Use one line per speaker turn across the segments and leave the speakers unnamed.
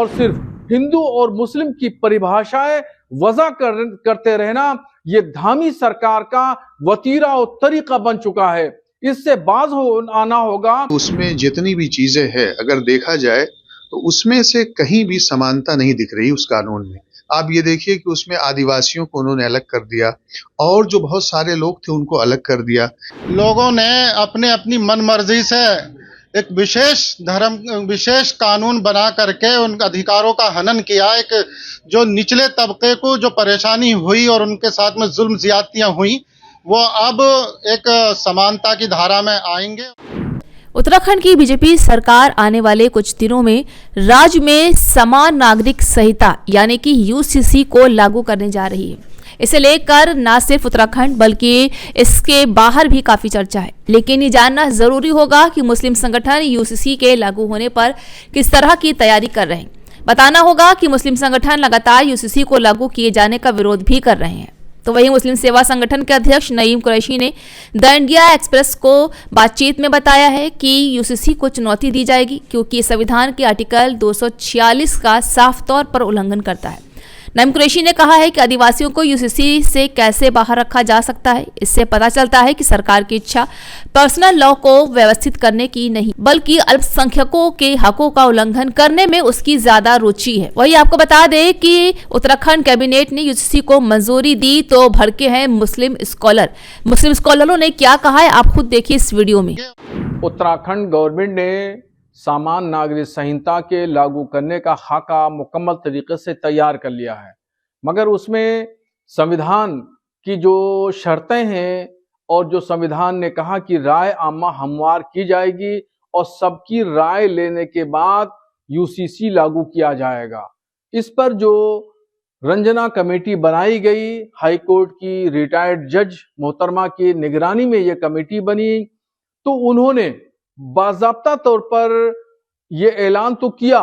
और सिर्फ हिंदू और मुस्लिम की परिभाषाएं वजह करते रहना ये धामी सरकार का वतीरा और तरीका बन चुका है। इससे बाज आना होगा।
उसमें जितनी भी चीजें हैं अगर देखा जाए तो उसमें से कहीं भी समानता नहीं दिख रही उस कानून में। आप ये देखिए कि उसमें आदिवासियों को उन्होंने अलग कर दिया और जो बहुत सारे लोग थे उनको अलग कर दिया।
लोगों ने अपने अपनी मनमर्जी से एक विशेष कानून बना करके उन अधिकारों का हनन किया। एक जो निचले तबके को जो परेशानी हुई और उनके साथ में जुल्म ज्यादतियां हुई, वो अब एक समानता की धारा में आएंगे।
उत्तराखंड की बीजेपी सरकार आने वाले कुछ दिनों में राज्य में समान नागरिक संहिता यानी कि यूसीसी को लागू करने जा रही है। इसे लेकर न सिर्फ उत्तराखंड बल्कि इसके बाहर भी काफी चर्चा है, लेकिन ये जानना जरूरी होगा कि मुस्लिम संगठन यूसीसी के लागू होने पर किस तरह की तैयारी कर रहे हैं। बताना होगा कि मुस्लिम संगठन लगातार यूसीसी को लागू किए जाने का विरोध भी कर रहे हैं। तो वहीं मुस्लिम सेवा संगठन के अध्यक्ष नईम कुरैशी ने द इंडिया एक्सप्रेस को बातचीत में बताया है कि यूसीसी को चुनौती दी जाएगी क्योंकि संविधान के आर्टिकल 246 का साफ तौर पर उल्लंघन करता है। नईम कुरैशी ने कहा है कि आदिवासियों को यूसीसी से कैसे बाहर रखा जा सकता है। इससे पता चलता है कि सरकार की इच्छा पर्सनल लॉ को व्यवस्थित करने की नहीं बल्कि अल्पसंख्यकों के हकों का उल्लंघन करने में उसकी ज्यादा रुचि है। वही आपको बता दें कि उत्तराखंड कैबिनेट ने यूसीसी को मंजूरी दी तो भड़के हैं मुस्लिम स्कॉलर। मुस्लिम स्कॉलरों ने क्या कहा है आप खुद देखिए इस वीडियो में।
उत्तराखंड गवर्नमेंट ने सामान नागरिक संहिता के लागू करने का खाका मुकम्मल तरीके से तैयार कर लिया है, मगर उसमें संविधान की जो शर्तें हैं और जो संविधान ने कहा कि राय आमा हमवार की जाएगी और सबकी राय लेने के बाद यूसीसी लागू किया जाएगा। इस पर जो रंजना कमेटी बनाई गई, हाई कोर्ट की रिटायर्ड जज मोहतरमा की निगरानी में ये कमेटी बनी, तो उन्होंने बाज़ाब्ता तौर पर यह ऐलान तो किया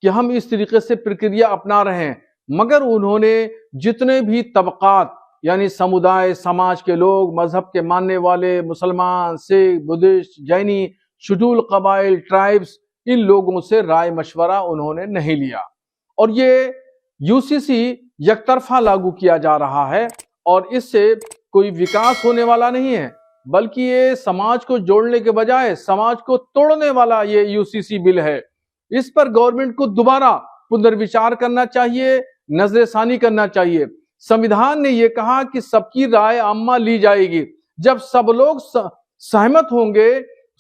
कि हम इस तरीके से प्रक्रिया अपना रहे हैं, मगर उन्होंने जितने भी तबकात यानी समुदाय समाज के लोग, मजहब के मानने वाले मुसलमान, सिख, बुद्धिस्ट, जैनी, शेड्यूल कबाइल, ट्राइब्स, इन लोगों से राय मशवरा उन्होंने नहीं लिया और ये यूसीसी यकतरफा लागू किया जा रहा है और इससे कोई विकास होने वाला नहीं है, बल्कि ये समाज को जोड़ने के बजाय समाज को तोड़ने वाला ये यूसीसी बिल है। इस पर गवर्नमेंट को दोबारा पुनर्विचार करना चाहिए, नजरसानी करना चाहिए। संविधान ने यह कहा कि सबकी राय आम्मा ली जाएगी। जब सब लोग सहमत होंगे,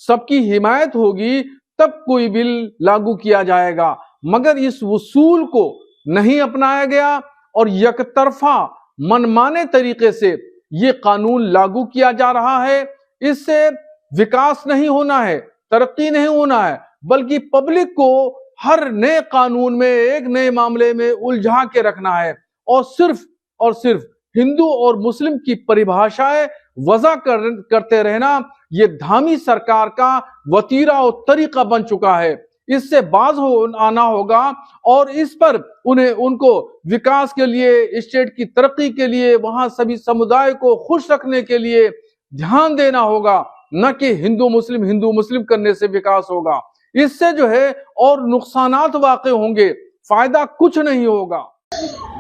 सबकी हिमायत होगी, तब कोई बिल लागू किया जाएगा, मगर इस उसूल को नहीं अपनाया गया और यकतरफा मनमाने तरीके से ये कानून लागू किया जा रहा है। इससे विकास नहीं होना है, तरक्की नहीं होना है, बल्कि पब्लिक को हर नए कानून में एक नए मामले में उलझा के रखना है और सिर्फ हिंदू और मुस्लिम की परिभाषाएं वजह करते रहना ये धामी सरकार का वतीरा और तरीका बन चुका है। इससे बाज आना होगा और इस पर उनको विकास के लिए, स्टेट की तरक्की के लिए, वहां सभी समुदाय को खुश रखने के लिए ध्यान देना होगा, न कि हिंदू मुस्लिम करने से विकास होगा। इससे जो है और नुकसानात वाक़ई होंगे, फायदा कुछ नहीं होगा।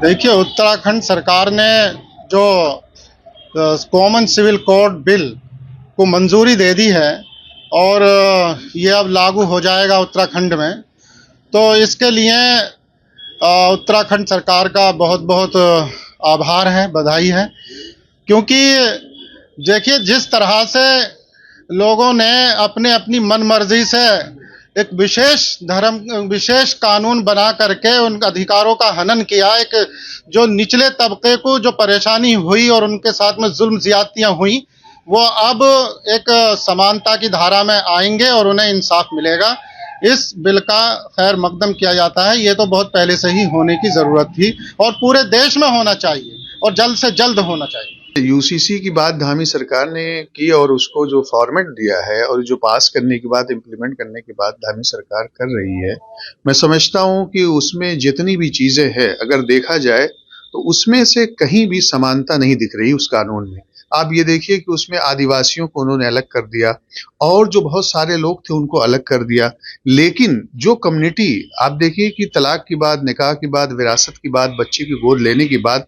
देखिए, उत्तराखंड सरकार ने जो कॉमन सिविल कोड बिल को मंजूरी दे दी है और ये अब लागू हो जाएगा उत्तराखंड में, तो इसके लिए उत्तराखंड सरकार का बहुत बहुत आभार है, बधाई है। क्योंकि देखिए, जिस तरह से लोगों ने अपने अपनी मनमर्जी से एक विशेष कानून बना करके उन अधिकारों का हनन किया। एक जो निचले तबके को जो परेशानी हुई और उनके साथ में जुल्म ज्यादतियां हुई, वो अब एक समानता की धारा में आएंगे और उन्हें इंसाफ मिलेगा। इस बिल का खैर मकदम किया जाता है। ये तो बहुत पहले से ही होने की जरूरत थी और पूरे देश में होना चाहिए और जल्द से जल्द होना चाहिए।
यूसीसी की बात धामी सरकार ने की और उसको जो फॉर्मेट दिया है और जो पास करने के बाद, इम्प्लीमेंट करने के बाद धामी सरकार कर रही है, मैं समझता हूं कि उसमें जितनी भी चीजें हैं अगर देखा जाए तो उसमें से कहीं भी समानता नहीं दिख रही उस कानून में। आप ये देखिए कि उसमें आदिवासियों को उन्होंने अलग कर दिया और जो बहुत सारे लोग थे उनको अलग कर दिया। लेकिन जो कम्युनिटी आप देखिए कि तलाक की बात, निकाह की बात, विरासत की बात, बच्चे की गोद लेने की बात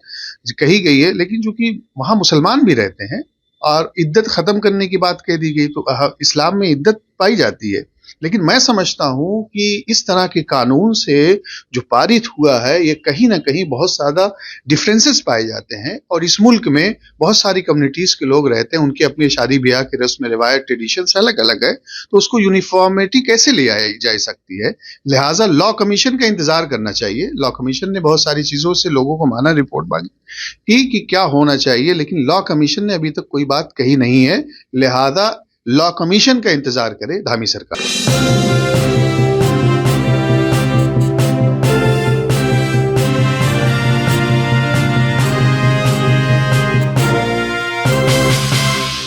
कही गई है, लेकिन चूंकि वहां मुसलमान भी रहते हैं और इद्दत खत्म करने की बात कह दी गई, तो इस्लाम में इद्दत पाई जाती है। लेकिन मैं समझता हूं कि इस तरह के कानून से जो पारित हुआ है ये कहीं ना कहीं बहुत ज्यादा डिफरेंसेस पाए जाते हैं और इस मुल्क में बहुत सारी कम्युनिटीज के लोग रहते हैं, उनकी अपनी शादी ब्याह की रस्म रिवायत ट्रेडिशंस अलग अलग है, तो उसको यूनिफॉर्मिटी कैसे ले आई जा सकती है। लिहाजा लॉ कमीशन का इंतजार करना चाहिए। लॉ कमीशन ने बहुत सारी चीजों से लोगों को माना, रिपोर्ट मांगी कि क्या होना चाहिए, लेकिन लॉ कमीशन ने अभी तक कोई बात कही नहीं है। लिहाजा लॉ कमीशन का इंतजार करे धामी सरकार।